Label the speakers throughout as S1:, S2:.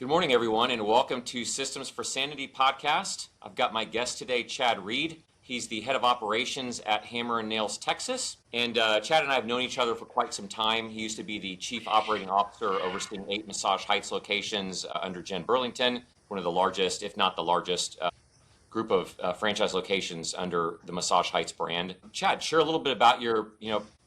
S1: Good morning, everyone, and welcome to Systems for Sanity podcast. I've got my guest today, Chad Reid. He's the head of operations at Hammer & Nails, Texas. And Chad and I have known each other for quite some time. He used to be the chief operating officer overseeing 8 Massage Heights locations under Jen Burlington, one of the largest, if not the largest, group of franchise locations under the Massage Heights brand. Chad, share a little bit about your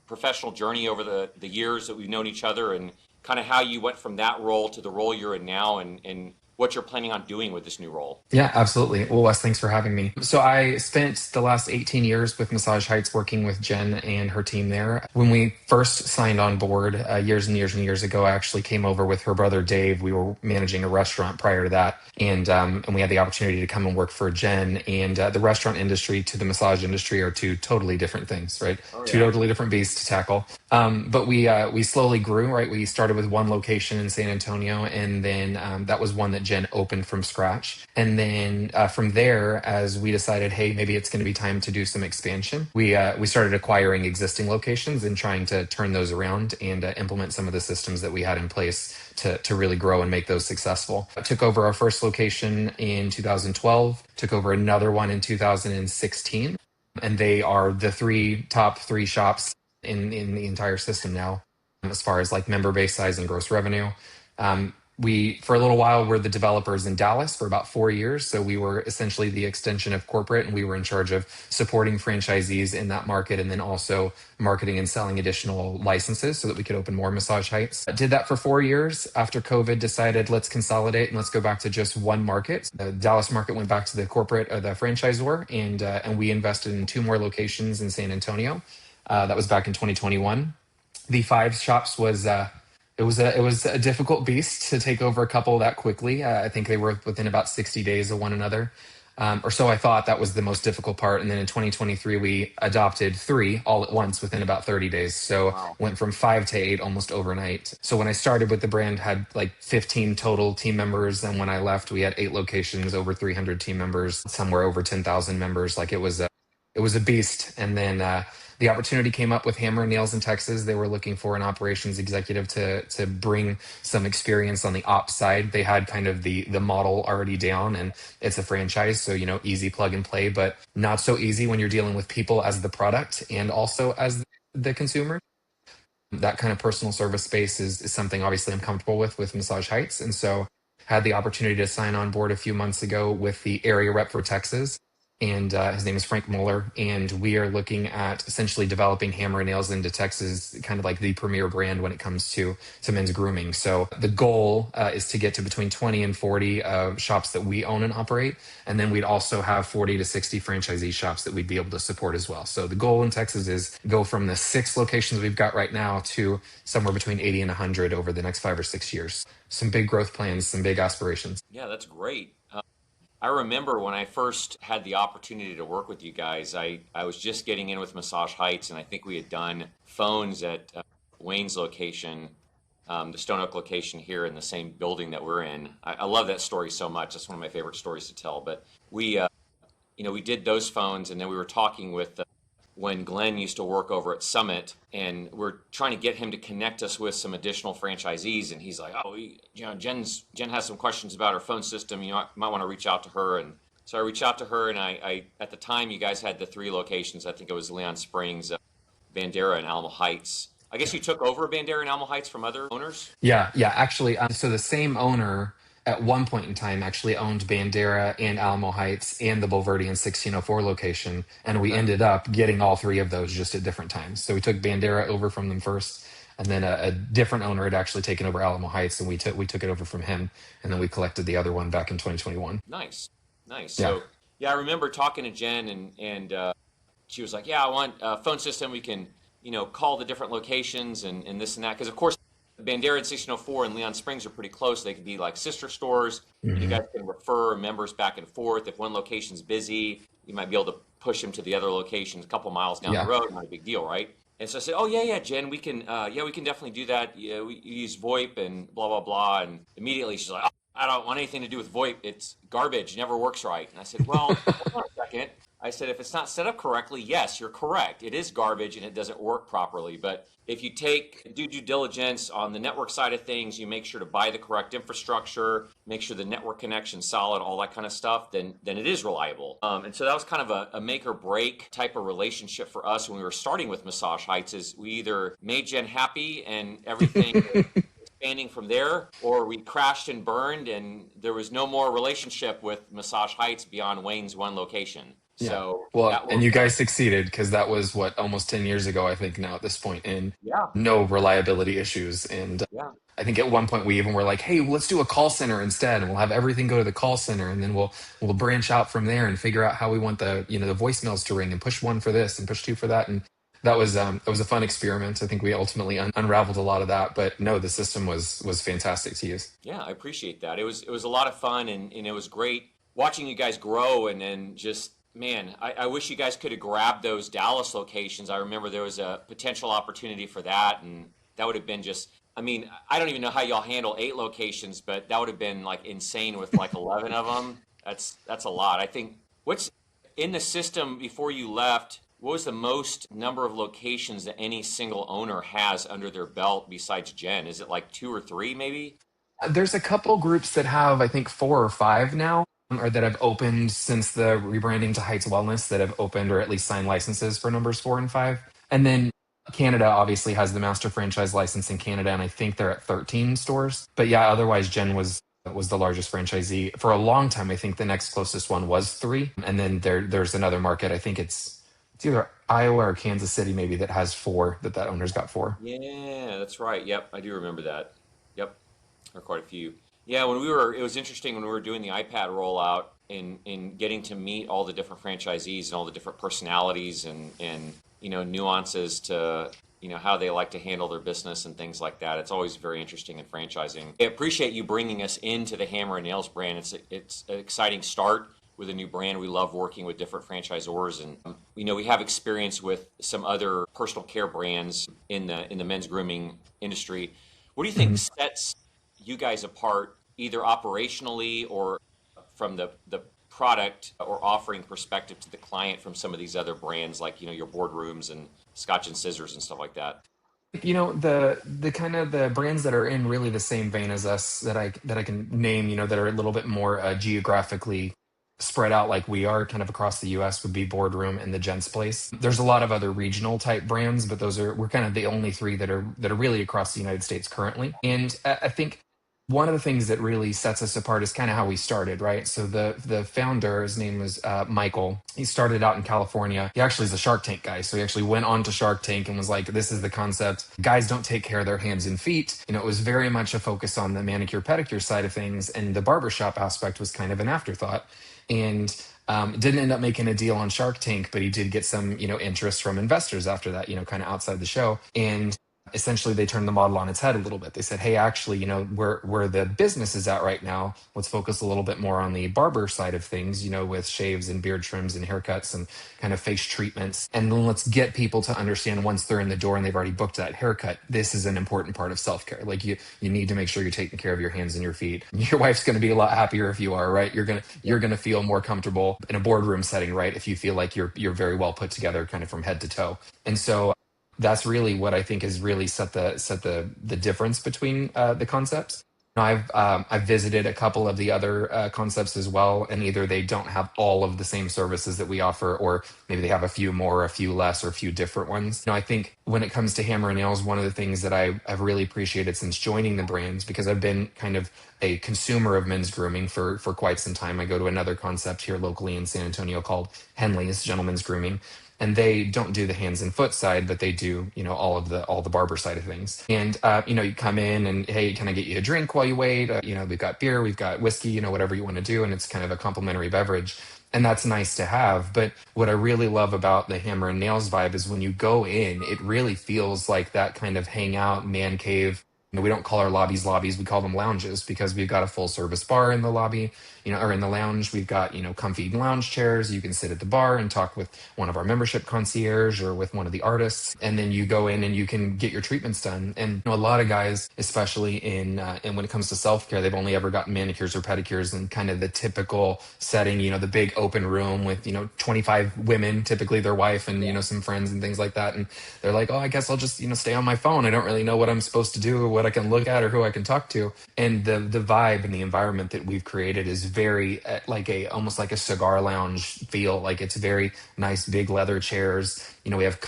S1: professional journey over the years that we've known each other and kind of how you went from that role to the role you're in now and what you're planning on doing with this new role.
S2: Yeah, absolutely. Well, Wes, thanks for having me. So I spent the last 18 years with Massage Heights working with Jen and her team there. When we first signed on board years and years and years ago, I actually came over with her brother, Dave. We were managing a restaurant prior to that. And we had the opportunity to come and work for Jen. And the restaurant industry to the massage industry are two totally different things, right? Oh, yeah. Two totally different beasts to tackle. But we slowly grew, right? We started with one location in San Antonio, and then that was one that Jen opened from scratch. And then from there, as we decided, hey, maybe it's going to be time to do some expansion, we started acquiring existing locations and trying to turn those around and implement some of the systems that we had in place to really grow and make those successful. I took over our first location in 2012, took over another one in 2016, and they are the top three shops in the entire system now, as far as like member base size and gross revenue. We, for a little while, were the developers in Dallas for about 4 years. So we were essentially the extension of corporate, and we were in charge of supporting franchisees in that market and then also marketing and selling additional licenses so that we could open more Massage Heights. I did that for 4 years. After COVID, decided let's consolidate and let's go back to just one market. The Dallas market went back to the corporate, the franchisor, and we invested in 2 more locations in San Antonio. That was back in 2021. The 5 shops was it was a difficult beast to take over a couple that quickly. I think they were within about 60 days of one another, or so I thought. That was the most difficult part. And then in 2023, we adopted 3 all at once within about 30 days. So wow. Went from 5 to 8 almost overnight. So when I started with the brand, had like 15 total team members, and when I left, we had 8 locations, over 300 team members, somewhere over 10,000 members. Like it was a beast. And then the opportunity came up with Hammer & Nails in Texas. They were looking for an operations executive to bring some experience on the ops side. They had kind of the model already down, and it's a franchise, so easy plug and play, but not so easy when you're dealing with people as the product and also as the consumer. That kind of personal service space is something obviously I'm comfortable with Massage Heights, and so had the opportunity to sign on board a few months ago with the area rep for Texas. And his name is Frank Mueller, and we are looking at essentially developing Hammer & Nails into Texas, kind of like the premier brand when it comes to men's grooming. So the goal is to get to between 20 and 40 shops that we own and operate, and then we'd also have 40 to 60 franchisee shops that we'd be able to support as well. So the goal in Texas is go from the 6 locations we've got right now to somewhere between 80 and 100 over the next 5 or 6 years. Some big growth plans, some big aspirations.
S1: Yeah, that's great. I remember when I first had the opportunity to work with you guys, I was just getting in with Massage Heights, and I think we had done phones at Wayne's location, the Stone Oak location here in the same building that we're in. I love that story so much. That's one of my favorite stories to tell. But we did those phones, and then we were talking with when Glenn used to work over at Summit, and we're trying to get him to connect us with some additional franchisees. And he's like, Jen has some questions about her phone system. You might want to reach out to her. And so I reached out to her, and I at the time, you guys had the 3 locations. I think it was Leon Springs, Bandera, and Alamo Heights. I guess you took over Bandera and Alamo Heights from other owners?
S2: Yeah. Actually, so the same owner at one point in time actually owned Bandera and Alamo Heights and the Boulevardian 1604 location. And we ended up getting all 3 of those just at different times. So we took Bandera over from them first, and then a different owner had actually taken over Alamo Heights, and we took it over from him. And then we collected the other one back in 2021.
S1: Nice. Yeah. So yeah, I remember talking to Jen, and she was like, yeah, I want a phone system. We can, call the different locations and this and that. Because of course, Bandera and 1604 and Leon Springs are pretty close. They could be like sister stores. Mm-hmm. You guys can refer members back and forth. If one location's busy, you might be able to push them to the other locations a couple miles down the road. Not a big deal, right? And so I said, oh, yeah, Jen, we can definitely do that. Yeah, we use VoIP and blah, blah, blah. And immediately she's like, oh, I don't want anything to do with VoIP. It's garbage. It never works right. And I said, well, hold on a second. I said, if it's not set up correctly, yes, you're correct. It is garbage and it doesn't work properly. But if you do due diligence on the network side of things, you make sure to buy the correct infrastructure, make sure the network connection's solid, all that kind of stuff, then it is reliable. And so that was kind of a make or break type of relationship for us when we were starting with Massage Heights. Is we either made Jen happy and everything expanding from there, or we crashed and burned and there was no more relationship with Massage Heights beyond Wayne's one location.
S2: Yeah.
S1: So
S2: Well,
S1: that
S2: and you
S1: worked
S2: guys
S1: out.
S2: succeeded because that was what, almost 10 years ago, I think now at this point, and
S1: Yeah,
S2: no reliability issues. And
S1: yeah,
S2: I think at one point we even were like, hey, well, let's do a call center instead, and we'll have everything go to the call center, and then we'll branch out from there and figure out how we want the voicemails to ring and push one for this and push two for that. And that was a fun experiment. I think we ultimately unraveled a lot of that, but no, the system was fantastic to use.
S1: yeah. I appreciate that. It was a lot of fun, and it was great watching you guys grow, and then just man, I wish you guys could have grabbed those Dallas locations. I remember there was a potential opportunity for that, and that would have been just. I mean, I don't even know how y'all handle 8 locations, but that would have been like insane with like 11 of them. That's a lot. I think what's in the system before you left. What was the most number of locations that any single owner has under their belt besides Jen? Is it like 2 or 3, maybe?
S2: There's a couple groups that have, I think, 4 or 5 now, or that have opened since the rebranding to Heights Wellness, that have opened or at least signed licenses for numbers 4 and 5. And then Canada obviously has the master franchise license in Canada, and I think they're at 13 stores. But yeah, otherwise Jen was the largest franchisee for a long time. I think the next closest one was 3, and then there's another market. I think it's either Iowa or Kansas City maybe that has 4, that owner's got 4.
S1: Yeah, that's right. Yep, I do remember that. Yep, there are quite a few. Yeah, it was interesting when we were doing the iPad rollout and getting to meet all the different franchisees and all the different personalities and nuances to how they like to handle their business and things like that. It's always very interesting in franchising. I appreciate you bringing us into the Hammer and Nails brand. It's an exciting start with a new brand. We love working with different franchisors, and we have experience with some other personal care brands in the men's grooming industry. What do you think sets you guys apart, either operationally or from the product or offering perspective to the client from some of these other brands, like your boardrooms and Scotch and Scissors and stuff like that?
S2: The kind of the brands that are in really the same vein as us that I can name, that are a little bit more geographically spread out like we are kind of across the US, would be Boardroom and the Gents Place. There's a lot of other regional type brands, but we're kind of the only 3 that are really across the United States currently. And I think one of the things that really sets us apart is kind of how we started, right? So the founder, his name was Michael. He started out in California. He actually is a Shark Tank guy. So he actually went on to Shark Tank and was like, this is the concept. Guys don't take care of their hands and feet. It was very much a focus on the manicure pedicure side of things. And the barbershop aspect was kind of an afterthought. And didn't end up making a deal on Shark Tank, but he did get some, interest from investors after that, kind of outside the show. And essentially they turned the model on its head a little bit. They said, hey, actually, where the business is at right now, let's focus a little bit more on the barber side of things, with shaves and beard trims and haircuts and kind of face treatments. And then let's get people to understand, once they're in the door and they've already booked that haircut, this is an important part of self-care. Like you need to make sure you're taking care of your hands and your feet. Your wife's going to be a lot happier if you are, right? You're going to feel more comfortable in a boardroom setting, right? If you feel like you're very well put together kind of from head to toe. And so that's really what I think has really set the difference between the concepts. I've visited a couple of the other concepts as well, and either they don't have all of the same services that we offer, or maybe they have a few more, a few less, or a few different ones. I think when it comes to Hammer and Nails, one of the things that I've really appreciated since joining the brands, because I've been kind of a consumer of men's grooming for quite some time. I go to another concept here locally in San Antonio called Henley's Gentlemen's Grooming, and they don't do the hands and foot side, but they do, all the barber side of things. And you come in and, hey, can I get you a drink while you wait? We've got beer, we've got whiskey, whatever you want to do, and it's kind of a complimentary beverage. And that's nice to have. But what I really love about the Hammer and Nails vibe is when you go in, it really feels like that kind of hangout man cave We don't call our lobbies lobbies, we call them lounges because we've got a full service bar in the lobby, or in the lounge. We've got, comfy lounge chairs. You can sit at the bar and talk with one of our membership concierge or with one of the artists. And then you go in and you can get your treatments done. And a lot of guys, especially and when it comes to self-care, they've only ever gotten manicures or pedicures in kind of the typical setting, the big open room with, 25 women, typically their wife and, some friends and things like that. And they're like, oh, I guess I'll just, stay on my phone. I don't really know what I'm supposed to do or what I can look at or who I can talk to. And the vibe and the environment that we've created is very like almost like a cigar lounge feel. Like it's very nice, big leather chairs. We have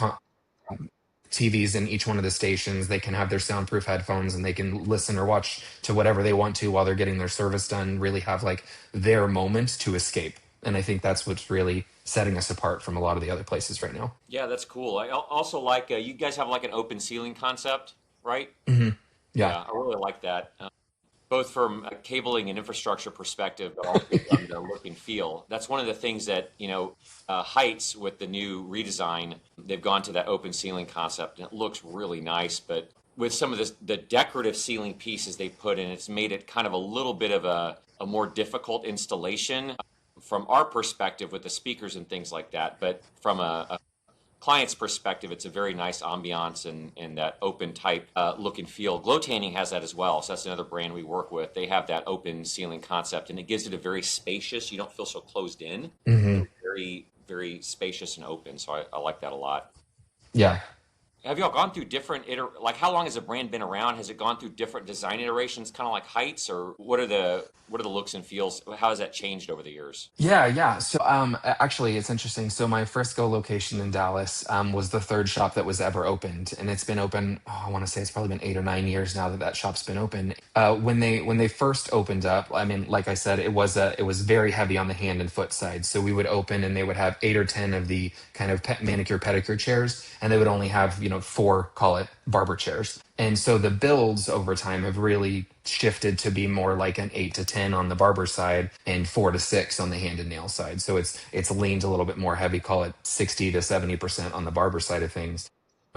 S2: TVs in each one of the stations. They can have their soundproof headphones and they can listen or watch to whatever they want to while they're getting their service done, really have like their moment to escape. And I think that's what's really setting us apart from a lot of the other places right now.
S1: Yeah, that's cool. Also like you guys have like an open ceiling concept, right?
S2: Hmm. Yeah.
S1: Yeah, I really like that. Both from a cabling and infrastructure perspective, but also from the look and feel. That's one of the things that, Heights with the new redesign, they've gone to that open ceiling concept and it looks really nice. But with some of the decorative ceiling pieces they put in, it's made it kind of a little bit of a more difficult installation from our perspective with the speakers and things like that. But from a client's perspective, it's a very nice ambiance and that open type look and feel. Glow Tanning has that as well. So that's another brand we work with. They have that open ceiling concept and it gives it a very spacious, you don't feel so closed in.
S2: Hmm.
S1: Very, very spacious and open. So I like that a lot.
S2: Yeah.
S1: Have y'all gone through different like how long has the brand been around? Has it gone through different design iterations, kind of like Heights, or what are the looks and feels? How has that changed over the years?
S2: Yeah. So, actually, it's interesting. So, my Frisco location in Dallas was the third shop that was ever opened, and it's been open. Oh, I want to say it's probably been 8 or 9 years now that that shop's been open. When they first opened up, I mean, like I said, it was very heavy on the hand and foot side. So we would open, and they would have 8 or 10 of the kind of manicure pedicure chairs, and they would only have four, call it barber chairs. And so the builds over time have really shifted to be more like an 8 to 10 on the barber side and 4 to 6 on the hand and nail side. So it's leaned a little bit more heavy, call it 60 to 70% on the barber side of things,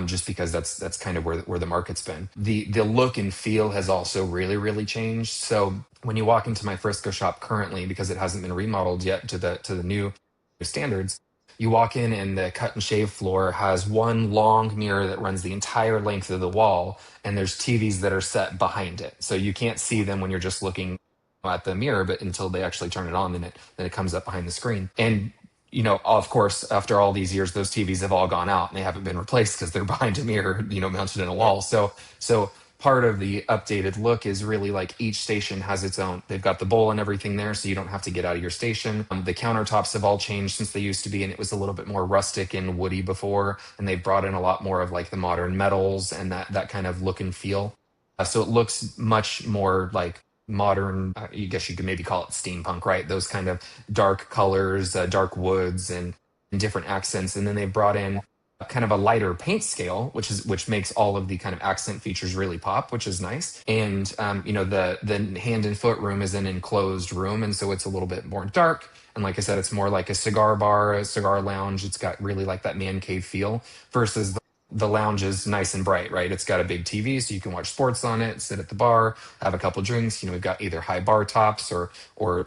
S2: just because that's kind of where the market's been. The look and feel has also really changed. So when you walk into my Frisco shop currently, because it hasn't been remodeled yet to the new standards, you walk in and the cut and shave floor has one long mirror that runs the entire length of the wall, and there's TVs that are set behind it. So you can't see them when you're just looking at the mirror, but until they actually turn it on, then it comes up behind the screen. And of course, after all these years, those TVs have all gone out and they haven't been replaced because they're behind a mirror, mounted in a
S1: Yeah.
S2: wall. So part of the updated look is really like each station has its own. They've got the bowl and everything there, so you don't have to get out of your station. The countertops have all changed since they used to be, and it was a little bit more rustic and woody before. And they've brought in a lot more of like the modern metals and that kind of look and feel. So it looks much more like modern. I guess you could maybe call it steampunk, right? Those kind of dark colors, dark woods, and different accents. And then they brought in kind of a lighter paint scale, which makes all of the kind of accent features really pop, which is nice. And the hand and foot room is an enclosed room, and so it's a little bit more dark. And like I said, it's more like a cigar bar, a cigar lounge. It's got really like that man cave feel versus the lounge is nice and bright, right? It's got a big TV, so you can watch sports on it, sit at the bar, have a couple drinks. We've got either high bar tops or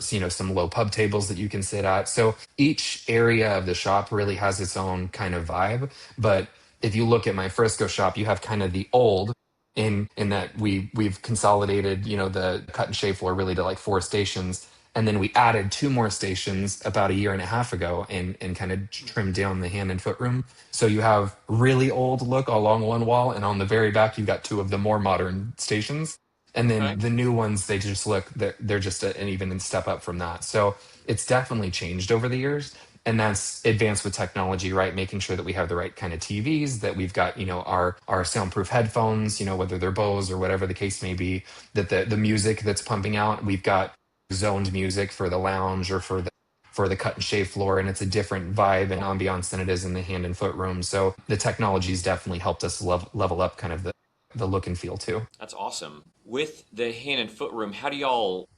S2: some low pub tables that you can sit at. So each area of the shop really has its own kind of vibe. But if you look at my Frisco shop, you have kind of the old in that we've consolidated, the cut and shave floor really to like 4 stations. And then we added 2 more stations about a year and a half ago and kind of trimmed down the hand and foot room. So you have really old look along one wall, and on the very back, you've got two of the more modern stations. And
S1: Okay.
S2: then the new ones, they just look, they're just an even step up from that. So it's definitely changed over the years. And that's advanced with technology, right? Making sure that we have the right kind of TVs, that we've got, our soundproof headphones, whether they're Bose or whatever the case may be, that the music that's pumping out, we've got zoned music for the lounge or for the cut and shave floor, and it's a different vibe and ambiance than it is in the hand and foot room. So the technology's definitely helped us level up kind of the look and feel too.
S1: That's awesome. With the hand and foot room, how do y'all?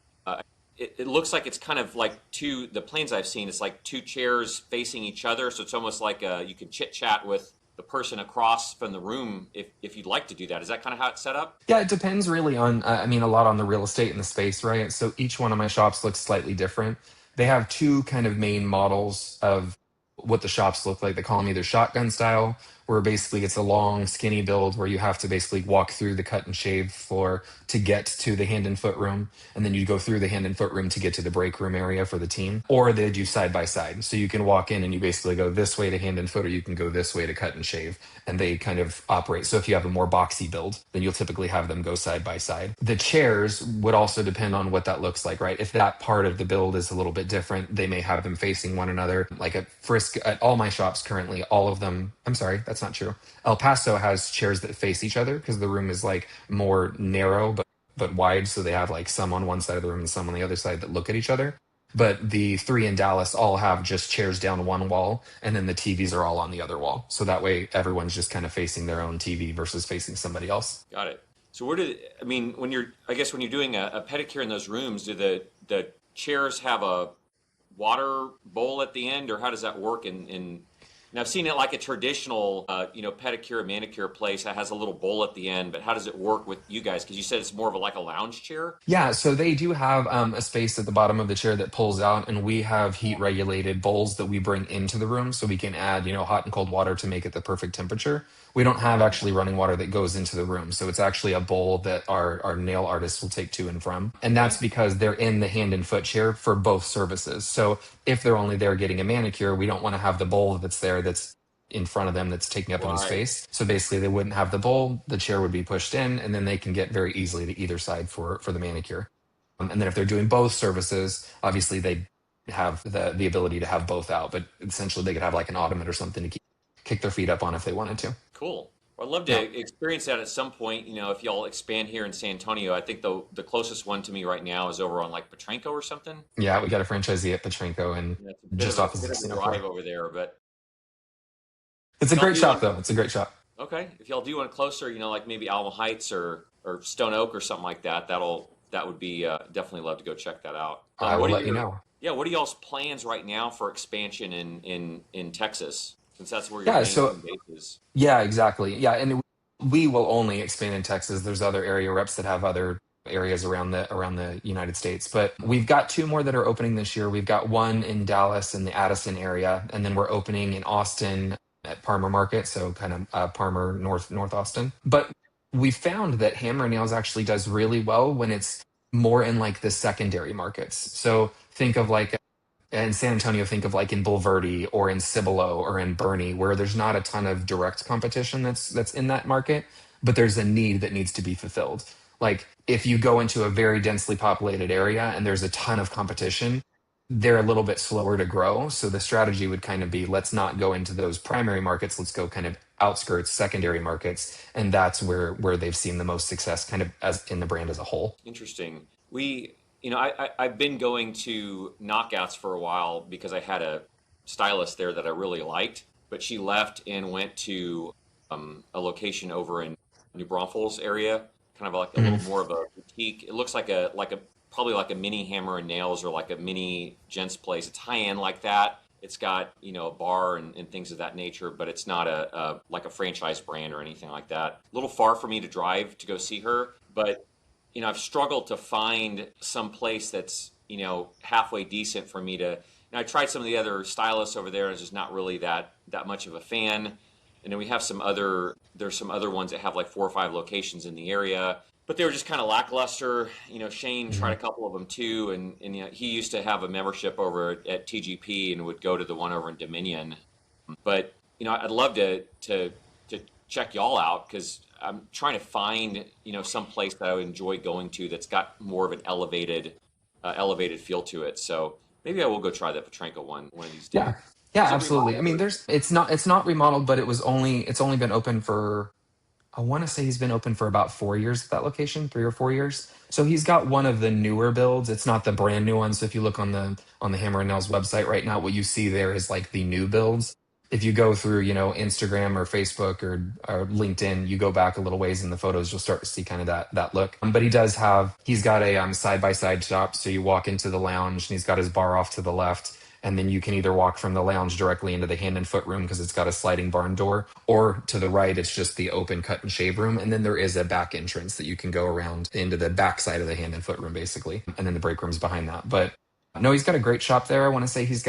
S1: It looks like it's kind of like the planes I've seen. It's like two chairs facing each other, so it's almost like you can chit chat with the person across from the room if you'd like to do that. Is that kind of how it's set up?
S2: Yeah, it depends really on, I mean, a lot on the real estate and the space, right? So each one of my shops looks slightly different. They have two kind of main models of what the shops look like. They call them either shotgun style, where basically it's a long, skinny build where you have to basically walk through the cut and shave floor to get to the hand and foot room. And then you go through the hand and foot room to get to the break room area for the team. Or they do side by side. So you can walk in and you basically go this way to hand and foot, or you can go this way to cut and shave. And they kind of operate. So if you have a more boxy build, then you'll typically have them go side by side. The chairs would also depend on what that looks like, right? If that part of the build is a little bit different, they may have them facing one another. Like at Frisk, at all my shops currently, all of them, I'm sorry, that's not true. El Paso has chairs that face each other because the room is like more narrow, but wide. So they have like some on one side of the room and some on the other side that look at each other. But the three in Dallas all have just chairs down one wall, and then the TVs are all on the other wall. So that way, everyone's just kind of facing their own TV versus facing somebody else.
S1: Got it. So where did I mean when you're I guess when you're doing a pedicure in those rooms, do the chairs have a water bowl at the end, or how does that work? And I've seen it like a traditional, pedicure and manicure place that has a little bowl at the end. But how does it work with you guys? Because you said it's more of a, like a lounge chair.
S2: Yeah, so they do have a space at the bottom of the chair that pulls out, and we have heat regulated bowls that we bring into the room so we can add, hot and cold water to make it the perfect temperature. We don't have actually running water that goes into the room. So it's actually a bowl that our nail artists will take to and from. And that's
S1: Okay.
S2: because they're in the hand and foot chair for both services. So if they're only there getting a manicure, we don't want to have the bowl that's there that's in front of them that's taking up any
S1: Right.
S2: space. So basically they wouldn't have the bowl, the chair would be pushed in, and then they can get very easily to either side for the manicure. And then if they're doing both services, obviously they have the ability to have both out, but essentially they could have like an ottoman or something to kick their feet up on if they wanted to.
S1: Cool. Well, I'd love
S2: Yeah.
S1: to experience that at some point. If y'all expand here in San Antonio, I think the closest one to me right now is over on like Petranco or something.
S2: Yeah, we got a franchisee at Petrenko and
S1: Yeah, it's
S2: just off of
S1: bit of a
S2: 1604.
S1: drive over there, but
S2: It's
S1: if
S2: a
S1: y'all
S2: great
S1: do
S2: shop
S1: one,
S2: though. It's a great shop.
S1: okay. If y'all do one closer, like maybe Alma Heights or Stone Oak or something like that, that would be definitely love to go check that out.
S2: I will
S1: What are
S2: let you
S1: your
S2: know.
S1: Yeah? What are y'all's plans right now for expansion in Texas, since that's where your
S2: Yeah,
S1: main
S2: so
S1: home base is?
S2: yeah, exactly. Yeah, and we will only expand in Texas. There's other area reps that have other areas around the United States, but we've got two more that are opening this year. We've got one in Dallas in the Addison area, and then we're opening in Austin at Parmer Market, so kind of Parmer North Austin. But we found that Hammer Nails actually does really well when it's more in like the secondary markets. So think of like in San Antonio, think of like in Bulverde or in Cibolo or in Bernie, where there's not a ton of direct competition that's in that market, but there's a need that needs to be fulfilled. Like if you go into a very densely populated area and there's a ton of competition, they're a little bit slower to grow. So the strategy would kind of be let's not go into those primary markets, let's go kind of outskirts, secondary markets, and that's where they've seen the most success kind of as in the brand as a whole.
S1: Interesting. I've been going to knockouts for a while because I had a stylist there that I really liked, but she left and went to a location over in New Braunfels area, kind of like a little
S2: Mhm.
S1: more of a boutique. It looks like a probably like a mini Hammer and Nails or like a mini gents place. It's high end like that. It's got a bar and things of that nature, but it's not a like a franchise brand or anything like that. A little far for me to drive to go see her, but I've struggled to find some place that's, halfway decent for me to. I tried some of the other stylists over there, and I was just not really that much of a fan. And then we have there's some other ones that have like 4 or 5 locations in the area, but they were just kind of lackluster. Shane tried a
S2: Mhm.
S1: couple of them too, and he used to have a membership over at TGP and would go to the one over in Dominion. But I'd love to check y'all out because I'm trying to find some place that I would enjoy going to that's got more of an elevated feel to it. So maybe I will go try that Petranco one of these days.
S2: Yeah. Yeah,
S1: Is it
S2: absolutely. I
S1: remodeled
S2: mean,
S1: or?
S2: it's not remodeled, but it's only been open for I want to say he's been open for about 4 years at that location, 3 or 4 years. So he's got one of the newer builds. It's not the brand new one. So if you look on the Hammer and Nails website right now, what you see there is like the new builds. If you go through, Instagram or Facebook or LinkedIn, you go back a little ways in the photos, you'll start to see kind of that look. But he's got a side by side shop. So you walk into the lounge and he's got his bar off to the left. and then you can either walk from the lounge directly into the hand and foot room because it's got a sliding barn door, or to the right, it's just the open cut and shave room. And then there is a back entrance that you can go around into the back side of the hand and foot room, basically. And then the break room's behind that. But no, he's got a great shop there. I want to say he's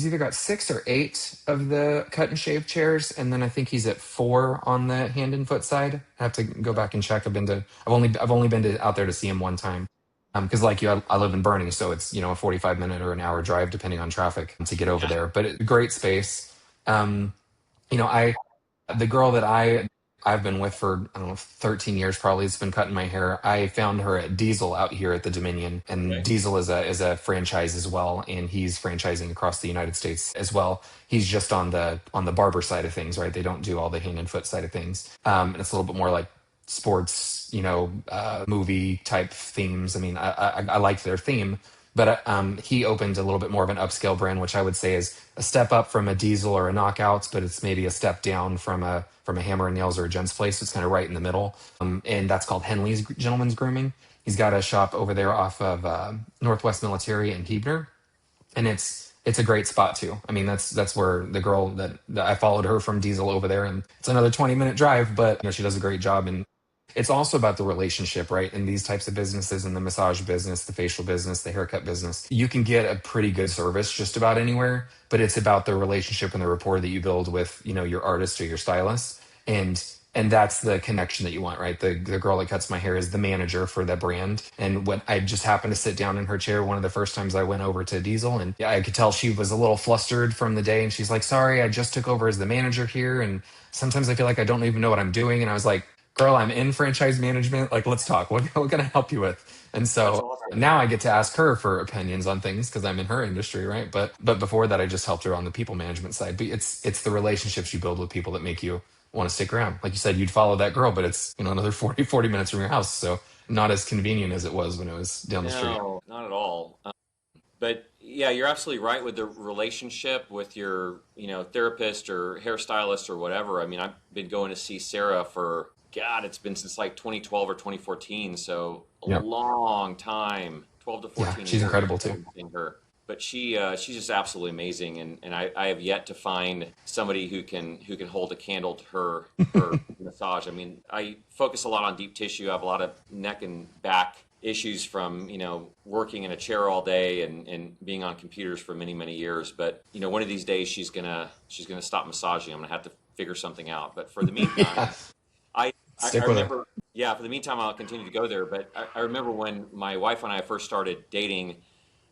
S2: either got 6 or 8 of the cut and shave chairs, and then I think he's at 4 on the hand and foot side. I have to go back and check. I've only been out there to see him one time. Because like you, I live in Bernie, so it's a 45-minute or an hour drive depending on traffic to get over
S1: Yeah.
S2: there. But great space. Um, I the girl that I've been with for, I don't know, 13 years probably, has been cutting my hair. I found her at Diesel out here at the Dominion, and
S1: Okay.
S2: Diesel is a franchise as well, and he's franchising across the United States as well. He's just on the barber side of things, right? They don't do all the hand and foot side of things. And it's a little bit more like sports, movie type themes. I mean, I like their theme, but he opened a little bit more of an upscale brand, which I would say is a step up from a Diesel or a Knockouts, but it's maybe a step down from a Hammer and Nails or a Gents Place. It's kind of right in the middle, and that's called Henley's Gentleman's Grooming. He's got a shop over there off of Northwest Military and Huebner, and it's a great spot too. I mean, that's where the girl that I followed her from Diesel over there, and it's another 20-minute drive, but she does a great job. And it's also about the relationship, right? In these types of businesses, in the massage business, the facial business, the haircut business, you can get a pretty good service just about anywhere, but it's about the relationship and the rapport that you build with, your artist or your stylist. And that's the connection that you want, right? The girl that cuts my hair is the manager for the brand. And when I just happened to sit down in her chair one of the first times I went over to Diesel, and yeah, I could tell she was a little flustered from the day. And she's like, sorry, I just took over as the manager here. And sometimes I feel like I don't even know what I'm doing. And I was like, girl, I'm in franchise management. Like, let's talk. What can I help you with? And
S1: That's
S2: so
S1: awesome.
S2: now I get to ask her for opinions on things because I'm in her industry, right? But before that, I just helped her on the people management side. But it's the relationships you build with people that make you want to stick around. Like you said, you'd follow that girl, but it's, another 40 minutes from your house. So not as convenient as it was when it was down the street.
S1: No, not at all. But yeah, you're absolutely right with the relationship with your, therapist or hairstylist or whatever. I mean, I've been going to see Sarah for, God, it's been since like 2012 or 2014, so a
S2: Yeah.
S1: long time, 12 to
S2: Yeah.
S1: 14
S2: She's
S1: years
S2: incredible
S1: I've
S2: too.
S1: been seeing her. But she's just absolutely amazing, and I have yet to find somebody who can hold a candle to her massage. I mean, I focus a lot on deep tissue. I have a lot of neck and back issues from working in a chair all day and being on computers for many many years. But one of these days she's gonna stop massaging. I'm gonna have to figure something out. But for the meantime,
S2: Yeah.
S1: I
S2: Stick with her.
S1: remember, yeah, for the meantime, I'll continue to go there. But I remember when my wife and I first started dating,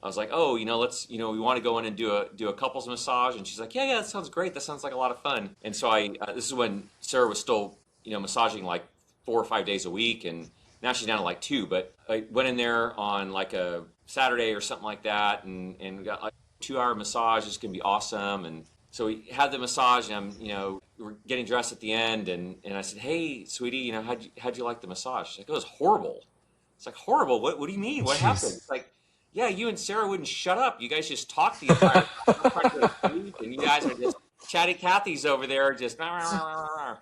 S1: I was like, oh, let's, we want to go in and do a couples massage. And she's like, yeah, that sounds great. That sounds like a lot of fun. And so this is when Sarah was still, massaging like 4 or 5 days a week. And now she's down to like 2. But I went in there on like a Saturday or something like that and got like a 2 hour massage. It's going to be awesome. And so we had the massage, and we're getting dressed at the end, and I said, "Hey, sweetie, how'd you like the massage?" She's like, "It was horrible." It's like, horrible. What do you mean? What happened?
S2: Jeez.
S1: It's like, yeah, you and Sarah wouldn't shut up. You guys just talked the entire time. I'm trying to go to sleep, and you guys are just chatty Cathy's over there, just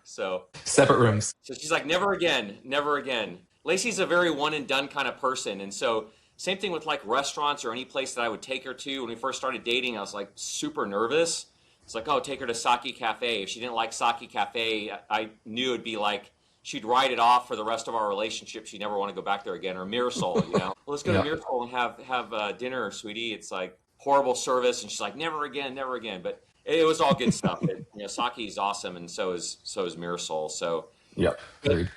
S1: so.
S2: Separate rooms.
S1: So she's like, never again, never again. Lacey's a very one and done kind of person. And so, same thing with like restaurants or any place that I would take her to. When we first started dating, I was like super nervous. It's like, oh, take her to Sake Cafe. If she didn't like Sake Cafe, I knew it'd be like she'd write it off for the rest of our relationship. She'd never want to go back there again. Or Mirasol, Well, let's go to
S2: Yeah.
S1: Mirasol and have dinner, sweetie. It's like horrible service. And she's like, never again, never again. But it was all good stuff. Sake is awesome, and so is Mirasol. So,
S2: Yeah.
S1: but
S2: Agreed.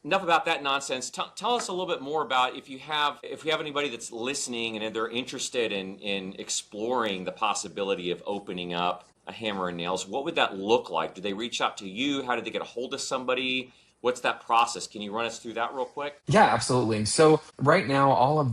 S1: enough about that nonsense. Tell us a little bit more about if we have anybody that's listening and they're interested in exploring the possibility of opening up a hammer and nails. What would that look like? Did they reach out to you? How did they get a hold of somebody? What's that process? Can you run us through that real quick?
S2: Yeah, absolutely. So right now, all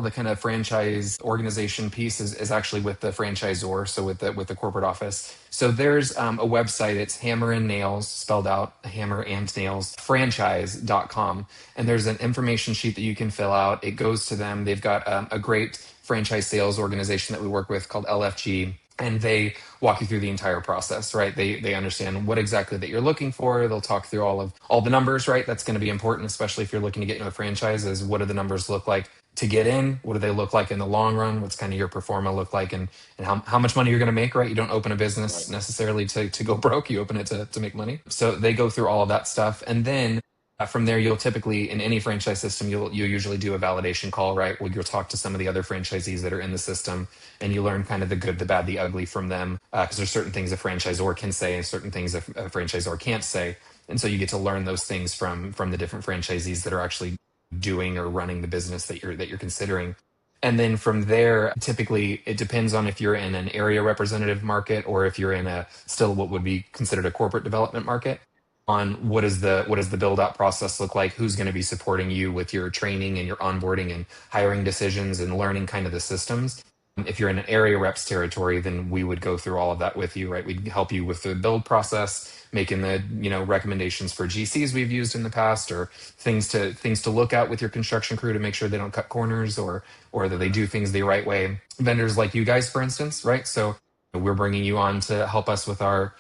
S2: the kind of franchise organization piece is actually with the franchisor, so with the corporate office. So there's a website, it's Hammer and Nails, spelled out Hammer and Nails, franchise.com. And there's an information sheet that you can fill out. It goes to them. They've got a great franchise sales organization that we work with called LFG. And they walk you through the entire process, right? They understand what exactly that you're looking for. They'll talk through all the numbers, right? That's going to be important, especially if you're looking to get into a franchise. Is what do the numbers look like to get in? What do they look like in the long run? What's kind of your performa look like, and how much money you're going to make, right? You don't open a business
S1: Right.
S2: necessarily to go broke. You open it to make money. So they go through all of that stuff. And then from there, you'll typically, in any franchise system, you'll usually do a validation call, right? Where you'll talk to some of the other franchisees that are in the system, and you learn kind of the good, the bad, the ugly from them. Because there's certain things a franchisor can say, and certain things a franchisor can't say, and so you get to learn those things from the different franchisees that are actually doing or running the business that you're considering. And then from there, typically it depends on if you're in an area representative market or if you're in a still what would be considered a corporate development market, on what does the build out process look like, who's going to be supporting you with your training and your onboarding and hiring decisions and learning kind of the systems. If you're in an area reps territory, then we would go through all of that with you, right? We'd help you with the build process, making the recommendations for GCs we've used in the past, or things to look at with your construction crew to make sure they don't cut corners, or that they do things the right way. Vendors like you guys, for instance, right? So we're bringing you on to help us with our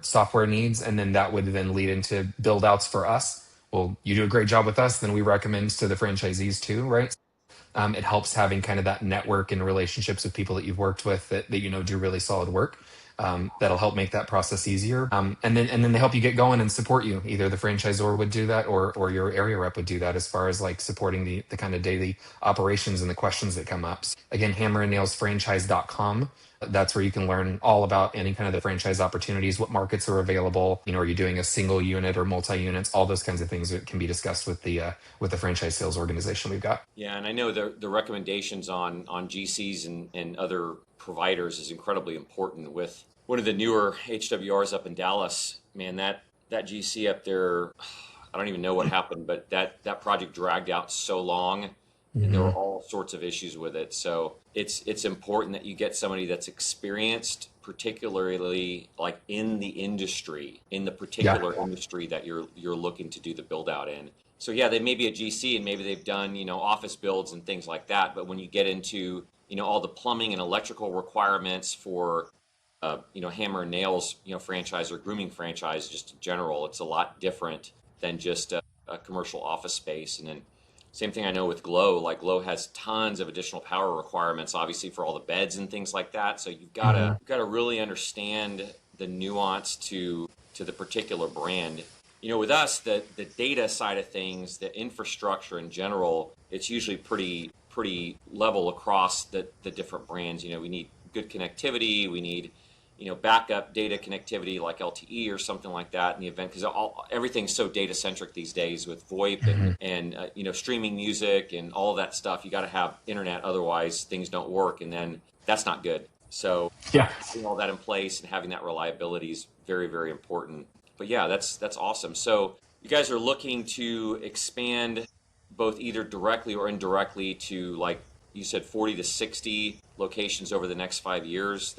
S2: software needs, and then that would then lead into build outs for us. Well, you do a great job with us, then we recommend to the franchisees too, right? It helps having kind of that network and relationships with people that you've worked with that do really solid work. That'll help make that process easier. And then they help you get going and support you. Either the franchisor would do that, or your area rep would do that, as far as like supporting the kind of daily operations and the questions that come up. So again, hammerandnailsfranchise.com. That's where you can learn all about any kind of the franchise opportunities, what markets are available. Are you doing a single unit or multi units? All those kinds of things that can be discussed with the franchise sales organization we've got.
S1: Yeah, and I know the recommendations on GCs and other providers is incredibly important. With one of the newer HWRs up in Dallas, man, that GC up there, I don't even know what happened, but that project dragged out so long, and there were
S2: Mhm.
S1: all sorts of issues with it. So it's important that you get somebody that's experienced, particularly like in the industry, in the
S2: Yeah.
S1: particular industry that you're looking to do the build out in. So yeah, they may be a GC and maybe they've done, office builds and things like that. But when you get into, all the plumbing and electrical requirements for, hammer and nails, franchise or grooming franchise, just in general, it's a lot different than just a commercial office space. And then same thing I know with Glow. Like Glow has tons of additional power requirements, obviously for all the beds and things like that. So
S2: Mhm.
S1: you've got to really understand the nuance to the particular brand. With us, the data side of things, the infrastructure in general, it's usually pretty level across the different brands. We need good connectivity. We need backup data connectivity like LTE or something like that in the event, because everything's so data centric these days with VoIP
S2: Mhm.
S1: and streaming music and all of that stuff. You got to have internet, otherwise things don't work, and then that's not good. So
S2: Yeah.
S1: having all that in place and having that reliability is very, very important. But yeah, that's awesome. So you guys are looking to expand both either directly or indirectly to, like you said, 40 to 60 locations over the next 5 years.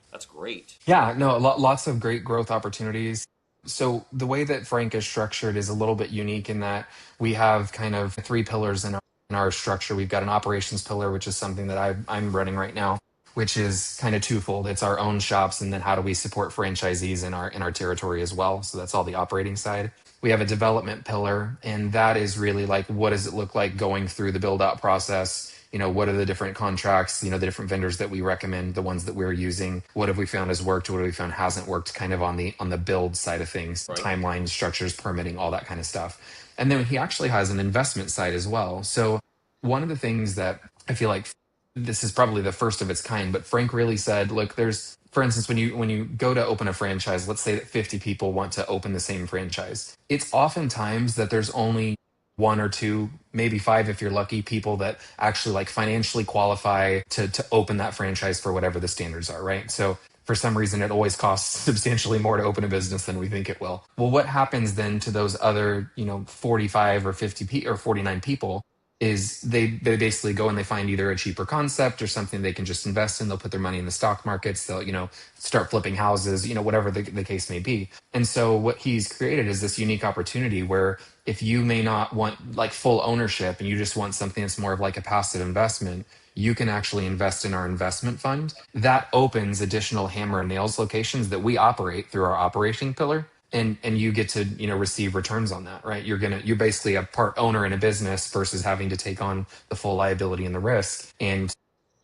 S1: That's great.
S2: Yeah, no, lots of great growth opportunities. So the way that Frank is structured is a little bit unique in that we have kind of three pillars in our structure. We've got an operations pillar, which is something that I'm running right now, which is kind of twofold. It's our own shops, and then how do we support franchisees in our territory as well. So that's all the operating side. We have a development pillar, and that is really like, what does it look like going through the build out process? What are the different contracts, the different vendors that we recommend, the ones that we're using, what have we found has worked, what have we found hasn't worked, kind of on the build side of things,
S1: Right.
S2: timeline, structures, permitting, all that kind of stuff. And then he actually has an investment side as well. So one of the things that I feel like, this is probably the first of its kind, but Frank really said, look, there's, for instance, when you go to open a franchise, let's say that 50 people want to open the same franchise. It's oftentimes that there's only one or two, maybe five if you're lucky, people that actually like financially qualify to open that franchise for whatever the standards are, right? So for some reason, it always costs substantially more to open a business than we think it will. Well, what happens then to those other, 45 or 50 or 49 people is they basically go and they find either a cheaper concept or something they can just invest in. They'll put their money in the stock markets. They'll, start flipping houses, whatever the case may be. And so what he's created is this unique opportunity where if you may not want like full ownership and you just want something that's more of like a passive investment, you can actually invest in our investment fund. That opens additional hammer and nails locations that we operate through our operation pillar. and you get to, receive returns on that, right? You're basically a part owner in a business versus having to take on the full liability and the risk. And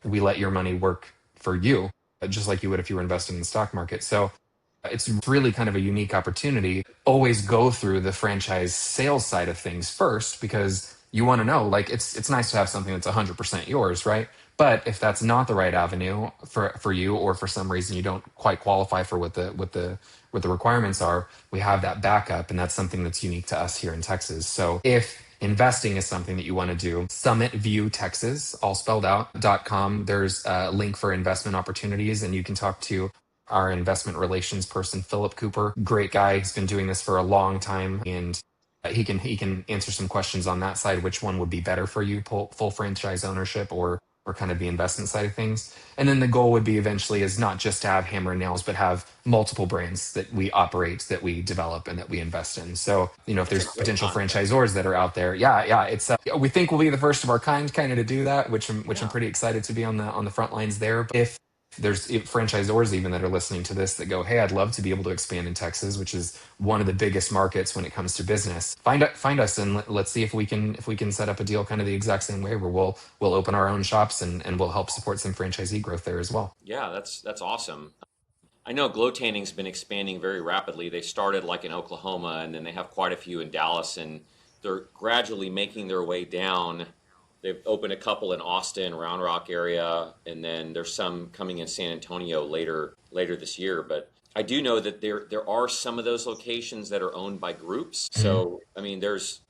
S2: we let your money work for you, just like you would if you were invested in the stock market. So it's really kind of a unique opportunity. Always go through the franchise sales side of things first, because you want to know, like, it's nice to have something that's 100% yours, right? But if that's not the right avenue for you, or for some reason you don't quite qualify for what the requirements are, we have that backup, and that's something that's unique to us here in Texas. So if investing is something that you want to do, Summit View Texas, all spelled out.com. There's a link for investment opportunities, and you can talk to our investment relations person, Philip Cooper. Great guy. He's been doing this for a long time, and he can answer some questions on that side. Which one would be better for you, full franchise ownership, or kind of the investment side of things? And then the goal would be eventually is not just to have Hammer and Nails, but have multiple brands that we operate, that we develop, and that we invest in. So, if
S1: That's a
S2: there's
S1: great
S2: potential
S1: concept.
S2: franchisors that are out there, yeah, it's we think we'll be the first of our kind of to do that, which I'm
S1: Yeah.
S2: pretty excited to be on the front lines there. But if franchisors even that are listening to this that go, hey, I'd love to be able to expand in Texas, which is one of the biggest markets when it comes to business, find us, and let's see if we can set up a deal kind of the exact same way, where we'll open our own shops, and we'll help support some franchisee growth there as well.
S1: Yeah, that's awesome. I know glow tanning's been expanding very rapidly. They started like in Oklahoma, and then they have quite a few in Dallas, and they're gradually making their way down. They've opened a couple in Austin, Round Rock area, and then there's some coming in San Antonio later this year. But I do know that there are some of those locations that are owned by groups.
S2: Mhm.
S1: So I mean,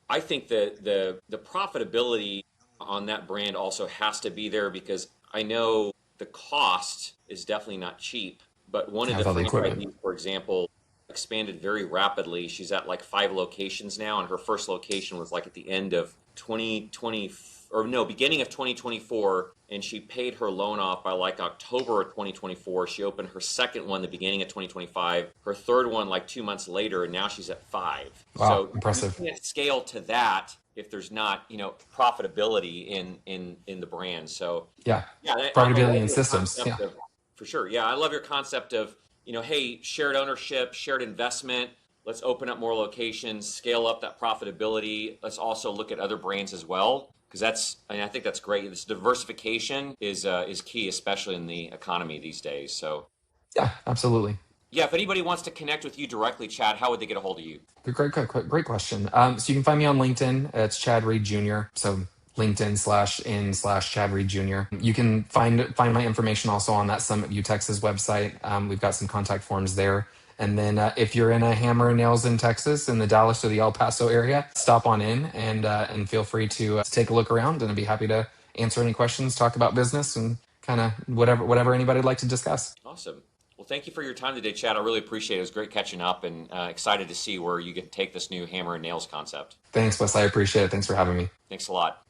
S1: I think that the profitability on that brand also has to be there, because I know the cost is definitely not cheap. But one of
S2: Have
S1: the
S2: all the equipment.
S1: franchisees, for example, expanded very rapidly. She's at like 5 locations now, and her first location was like at the end of 2020, or no, beginning of 2024, and she paid her loan off by like October of 2024. She opened her second one the beginning of 2025, her third one like 2 months later, and now she's at five.
S2: Wow,
S1: So you
S2: impressive.
S1: can't scale to that if there's not, profitability in the brand. So
S2: Yeah,
S1: yeah, I
S2: profitability
S1: love
S2: and
S1: your
S2: systems.
S1: concept
S2: Yeah.
S1: of, for sure. Yeah, I love your concept of, hey, shared ownership, shared investment. Let's open up more locations, scale up that profitability. Let's also look at other brands as well, because I think that's great. This diversification is key, especially in the economy these days. So
S2: Yeah, absolutely.
S1: yeah, if anybody wants to connect with you directly, Chad, how would they get a hold of you?
S2: Great question. So you can find me on LinkedIn. It's Chad Reid Jr. So LinkedIn/in/Chad Reid Jr. You can find my information also on that Summit View Texas website. We've got some contact forms there. And then if you're in a Hammer and Nails in Texas, in the Dallas or the El Paso area, stop on in, and feel free to take a look around. And I'd be happy to answer any questions, talk about business, and kind of whatever anybody would like to discuss.
S1: Awesome. Well, thank you for your time today, Chad. I really appreciate it. It was great catching up, and excited to see where you can take this new hammer and nails concept.
S2: Thanks, Wes. I appreciate it. Thanks for having me.
S1: Thanks a lot.